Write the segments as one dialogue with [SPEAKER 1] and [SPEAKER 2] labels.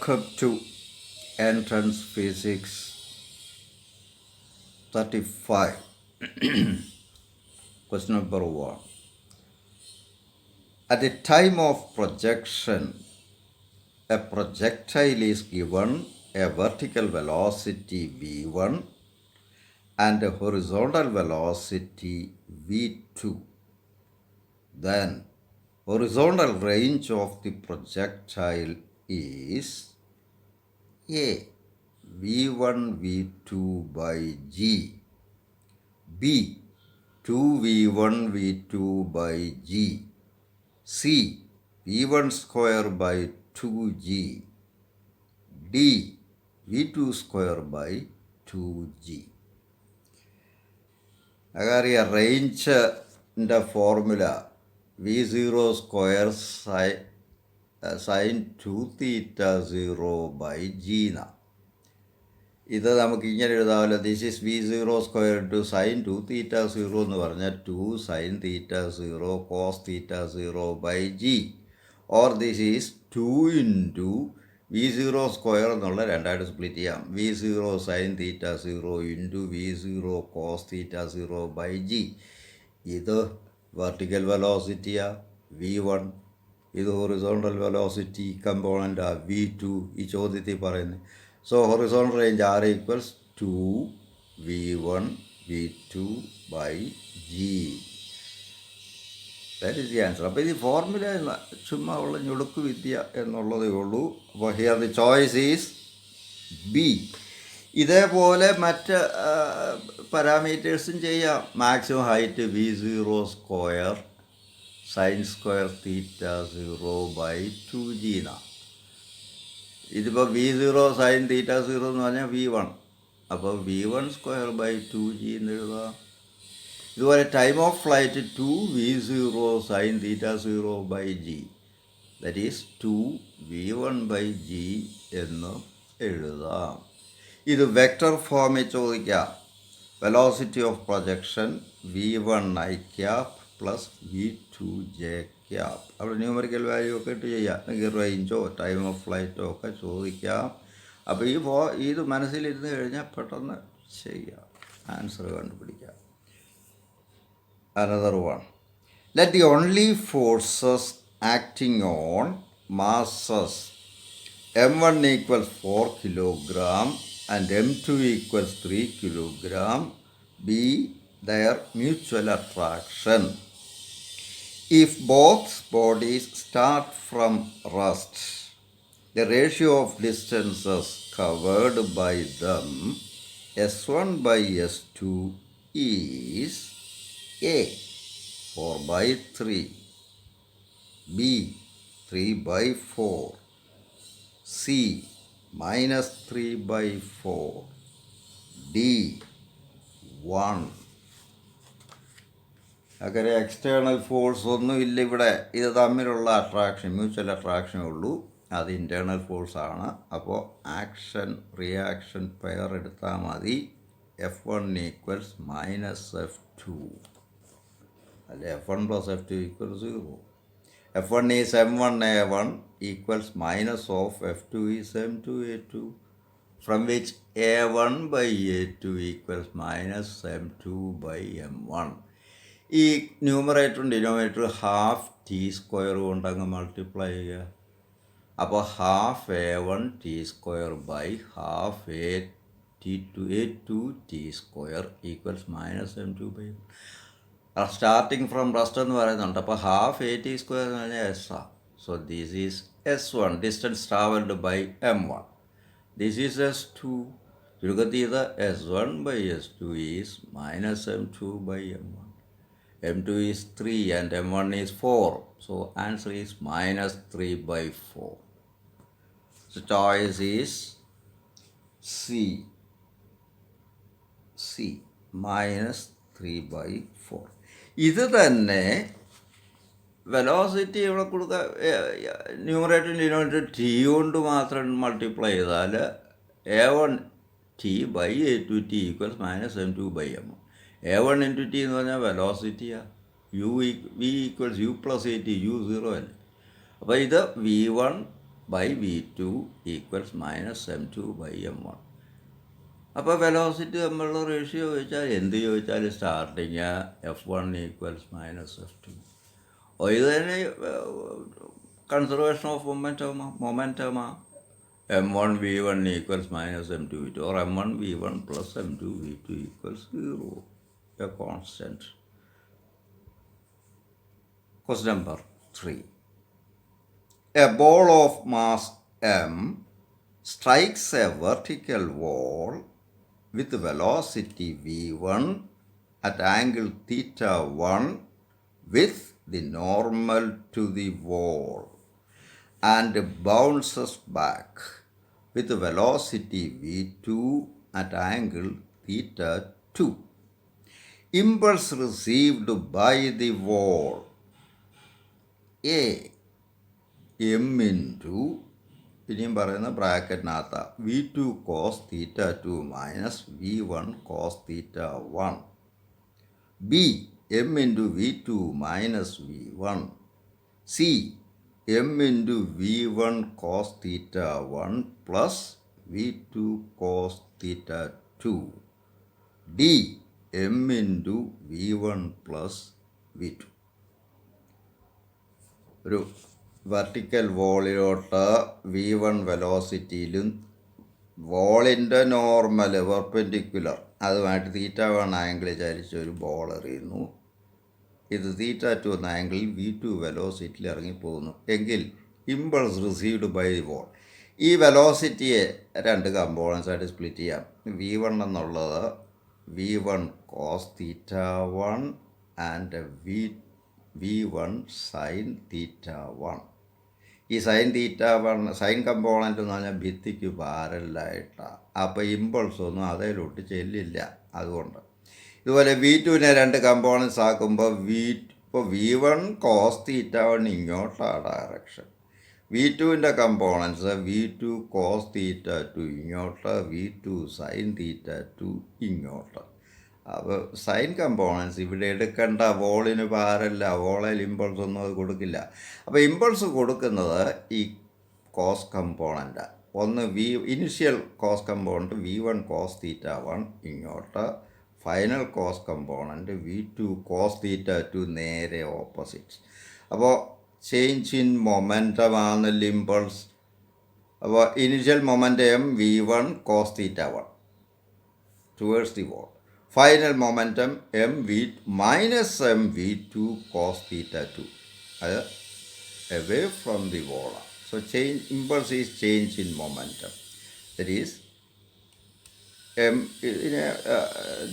[SPEAKER 1] Welcome to Entrance Physics 35. Question number 1. At the time of projection, a projectile is given a vertical velocity v1 and a horizontal velocity v2. Then horizontal range of the projectile is A. v1 v2 by g, B. 2v1 v2 by g, C. v1 square by 2g, D. v2 square by 2g. Agariya range the formula v0 square sin 2 theta 0 by g na. ഇത് നമുക്ക് ഇങ്ങനെ എഴുതാമല്ലോ. This is v0 square into sine 2 theta 0 എന്ന് പറഞ്ഞാൽ 2 sine theta 0 cos theta 0 by g, or this is 2 into v0 square എന്നുള്ള രണ്ടായിട്ട് split ചെയ്യാം. v0 sine theta 0 into v0 cos theta 0 by g. ഇത് വെർട്ടിക്കൽ വെലോസിറ്റിയാ v1, ഇത് horizontal velocity കമ്പോണൻ്റാ v2 ഈ ചോദ്യത്തിൽ പറയുന്നത്. So horizontal range R equals 2v1 v2 by g. That is the answer. അപ്പോൾ ഇത് ഫോർമുല ചുമ്മാ ഉള്ള ഞുടുക്ക് വിദ്യ എന്നുള്ളതേ ഉള്ളൂ. അപ്പോൾ here the choice is B. ഇതേപോലെ മറ്റ് പാരാമീറ്റേഴ്സും ചെയ്യാം. Maximum height v0 square sine square theta 0 by 2g എന്നാണ്. ഇതിപ്പോൾ v0 സൈൻ തീറ്റ 0 എന്ന് പറഞ്ഞാൽ v1, അപ്പോൾ v1 സ്ക്വയർ ബൈ 2g എന്ന് എഴുതാം. ഇതുപോലെ time of flight 2v0 sine theta 0 by G, that is 2v1 by G എന്ന് എഴുതാം. ഇത് വെക്റ്റർ ഫോമിൽ ചോദിക്കാം. Velocity of projection v1 i cap plus v2 j cap. അവിടെ ന്യൂമറിക്കൽ വാല്യൂ ഒക്കെ ഇട്ട് ചെയ്യാം. നിങ്ങൾക്ക് റേഞ്ചോ ടൈം ഓഫ് ഫ്ലൈറ്റോ ഒക്കെ ചോദിക്കാം. അപ്പോൾ ഇത് മനസ്സിലിരുന്ന് കഴിഞ്ഞാൽ പെട്ടെന്ന് ചെയ്യാം, ആൻസർ കണ്ടുപിടിക്കാം. Another one. Let the only forces acting on masses m1 equals 4 kilogram and m2 equals 3 kilogram be their mutual attraction. If both bodies start from rest, the ratio of distances covered by them, S1 by S2, is A. 4 by 3, B. 3 by 4, C. minus 3 by 4, D. 1. അങ്ങനെ external force ഒന്നും ഇല്ല ഇവിടെ. ഇത് തമ്മിലുള്ള attraction, mutual അട്രാക്ഷനേ ഉള്ളൂ. അത് internal ഫോഴ്സാണ്. അപ്പോൾ action reaction pair എടുത്താൽ മതി. F1 ഈക്വൽസ് മൈനസ് F2, അല്ലെ F1 plus F2 equal 0. F1 is M1A1 equals minus of F2 is M2A2, from which A1 by A2 equals minus M2 by M1. ഈ ന്യൂമറേറ്ററും ഡിനോമിനേറ്ററും half T square കൊണ്ട് അങ്ങ് multiply ചെയ്യുക. അപ്പോൾ half A1 T square by half A2 T square equals minus M2 by. Starting from rest എന്ന് പറയുന്നുണ്ട്. അപ്പോൾ ഹാഫ് AT സ്ക്വയർ എന്ന് പറഞ്ഞാൽ S ആ. So this is S1, distance travelled by M1. This is S2. ചുരുക്കത്തിൽ ഇത് S1 by S2 is minus M2 by M1. M2 is 3 and M1 is 4. So answer is minus 3 by 4. So choice is C. Minus 3 by 4. ഇത് തന്നെ velocity ഇവിടെ കൊടുക്കുക. Numerator denominator T കൊണ്ട് മാത്രം multiply ചെയ്താൽ A1 t by A2 t equals minus M2 by M1. A1 into T എന്ന് പറഞ്ഞാൽ വെലോസിറ്റിയാണ്. v equals u plus AT, u 0 അല്ലേ. അപ്പോൾ ഇത് v1 by v2 equals minus m2 by m1. അപ്പോൾ velocity തമ്മിലുള്ള റേഷ്യോ ചോദിച്ചാൽ എന്ത് ചോദിച്ചാലും starting F1 equals minus F2. ഇത് തന്നെ കൺസർവേഷൻ ഓഫ് മൊമെൻറ്റമാ m1 v1 equals minus m2 v2 or m1 v1 plus m2 v2 equals 0, a constant. Question number 3. A ball of mass m strikes a vertical wall with velocity v1 at angle theta 1 with the normal to the wall and bounces back with velocity v2 at angle theta 2. Impulse received by the wall A m into ഇനിയും പറയുന്ന ബ്രാക്കറ്റിനകത്ത് v2 cos theta 2 minus v1 cos theta 1. B m into v2 minus v1. C m into v1 cos theta 1 plus v2 cos theta 2. D m into v1 plus v2. ഒരു vertical വോളിലോട്ട് v1 വെലോസിറ്റിയിലും വോളിൻ്റെ normal perpendicular അതുമായിട്ട് തീറ്റ 1 angle ചരിച്ച് ഒരു ball എറിയുന്നു. ഇത് തീറ്റ 2 എന്ന ആംഗിളിൽ v2 വെലോസിറ്റിയിൽ ഇറങ്ങിപ്പോകുന്നു എങ്കിൽ impulse received by the ball. ഈ വെലോസിറ്റിയെ രണ്ട് കമ്പോണൻസ് ആയിട്ട് സ്പ്ലിറ്റ് ചെയ്യാം. v1 എന്നുള്ളത് v1 cos theta 1 and v1 sin തീറ്റ 1. ഈ സൈൻ തീറ്റ 1 സൈൻ കമ്പോണൻ്റ് എന്ന് പറഞ്ഞാൽ ഭിത്തിക്ക് പാരലായിട്ടാണ്. അപ്പോൾ ഇമ്പൾസ് ഒന്നും അതിലോട്ട് ചെല്ലില്ല. അതുകൊണ്ട് ഇതുപോലെ v2നെ രണ്ട് കമ്പോണൻസ് ആക്കുമ്പോൾ ഇപ്പോൾ v1 cos തീറ്റ 1 ഇങ്ങോട്ടാണ് direction. v2ൻ്റെ components v2 cos theta 2 ഇങ്ങോട്ട്, v2 sin തീറ്റ 2 ഇങ്ങോട്ട്. അപ്പോൾ സൈൻ കമ്പോണൻസ് ഇവിടെ എടുക്കേണ്ട, വോളിന് പാരല്ല, വോളിൽ ഇമ്പൾസ് ഒന്നും അത് കൊടുക്കില്ല. അപ്പോൾ ഇമ്പൾസ് കൊടുക്കുന്നത് ഈ കോസ് കമ്പോണൻ്റാണ്. ഒന്ന് initial cos component v1 cos theta 1 ഇങ്ങോട്ട്, final cos component v2 cos theta 2 നേരെ ഓപ്പോസിറ്റ്. അപ്പോൾ ചേഞ്ച് ഇൻ മൊമെൻറ്റം ആണെന്നല്ല ഇമ്പൾസ്. അപ്പോൾ initial momentum v1 cos theta 1 towards the wall. Final momentum minus mv2 cos theta 2, അത് away from the wall. So impulse is change in momentum. That is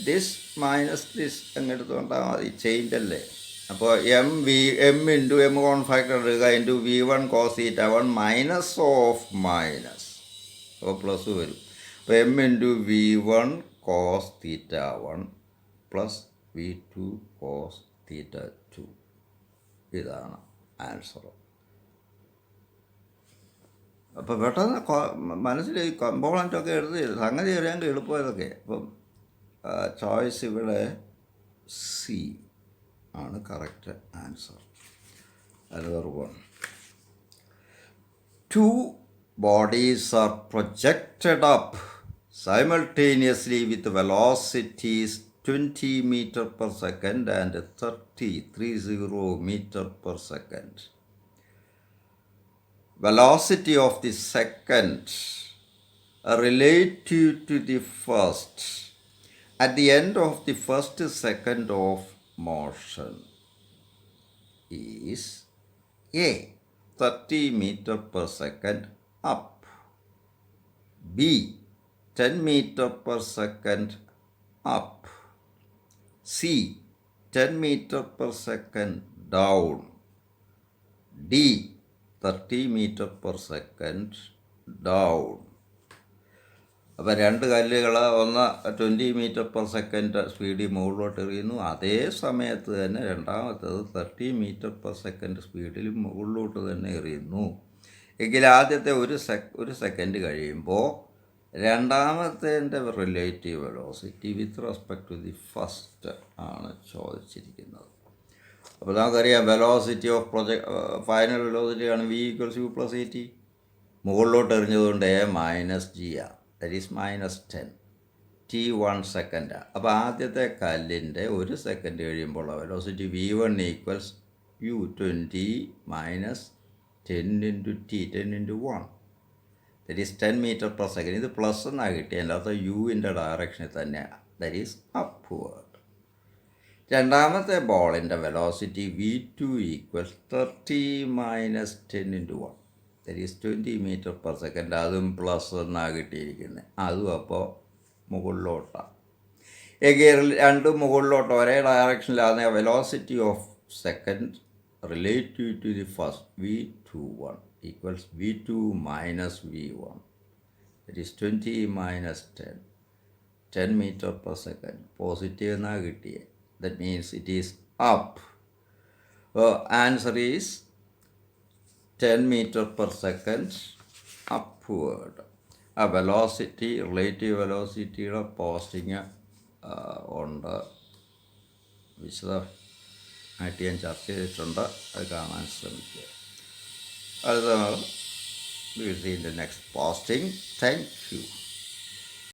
[SPEAKER 1] this minus this അങ്ങെടുത്തുകൊണ്ടാൽ മതി, change അല്ലേ. അപ്പോൾ m into m കോൺ factor എടുക്കുക into v1 cos theta 1 minus of minus, അപ്പോൾ plus വരും. അപ്പോൾ m into v1 cos theta 1 plus v2 cos theta 2. ഇതാണ് answer. അപ്പോൾ പെട്ടെന്ന് മനസ്സിൽ ഈ കമ്പോണൻ്റൊക്കെ എടുത്ത് സംഗതി അറിയാൻ എളുപ്പം ഇതൊക്കെ. അപ്പം ചോയ്സ് ഇവിടെ സി ആണ് correct answer. Another one. Two bodies are projected up simultaneously with velocities 20 meter per second and 30 meter per second. Velocity of the second relative to the first at the end of the first second of motion is A 30 meter per second up, B 10 meter per second up, C 10 meter per second down, D 30 meter per second down. അപ്പോൾ രണ്ട് കല്ലുകൾ ഒന്ന് 20 metre per second സ്പീഡിൽ മുകളിലോട്ട് എറിയുന്നു, അതേ സമയത്ത് തന്നെ രണ്ടാമത്തേത് 30 മീറ്റർ പെർ സെക്കൻഡ് സ്പീഡിൽ മുകളിലോട്ട് തന്നെ എറിയുന്നു. എങ്കിൽ ആദ്യത്തെ ഒരു സെക്കൻഡ് കഴിയുമ്പോൾ രണ്ടാമത്തേൻ്റെ relative velocity with respect to the first ആണ് ചോദിച്ചിരിക്കുന്നത്. അപ്പോൾ നമുക്കറിയാം വെലോസിറ്റി ഓഫ് ഫൈനൽ വെലോസിറ്റിയാണ് v = u + at. മുകളിലോട്ട് എറിഞ്ഞതുകൊണ്ട് എ മൈനസ് ജി ആണ്, ദറ്റ് ഈസ് -10. t 1 സെക്കൻഡാണ്. അപ്പോൾ ആദ്യത്തെ കല്ലിൻ്റെ 1 സെക്കൻഡ് കഴിയുമ്പോൾ velocity v1 equals u20 minus 10 × t, 10 × 1, that is 10 metre per second. ഇത് പ്ലസ് എന്നാണ് കിട്ടിയത്, അതിനകത്ത് യുവിൻ്റെ ഡയറക്ഷനിൽ തന്നെയാണ്, ദറ്റ് ഈസ് അപ്വേർഡ്. രണ്ടാമത്തെ ബോളിൻ്റെ velocity v2 equals 30 minus 10 × 1, that is 20 metre per second. അതും പ്ലസ് എന്നാണ് കിട്ടിയിരിക്കുന്നത്, അതും അപ്പോൾ മുകളിലോട്ടാണ്. എഗെയിൻ രണ്ടും മുകളിലോട്ട് ഒരേ ഡയറക്ഷനിലാണ്. Velocity of second relative to the first v21 equals v2 minus v1, that is 20 minus 10, 10 metre per second. Positive എന്നാണ് കിട്ടിയത്, that means it is up. Answer is 10 metre per second upward. ആ velocity, relative വെലോസിറ്റിയുടെ posting ഉണ്ട്, വിശദമായിട്ട് ഞാൻ ചർച്ച ചെയ്തിട്ടുണ്ട്, അത് കാണാൻ ശ്രമിക്കുക. അടുത്ത will see in the next posting. Thank U.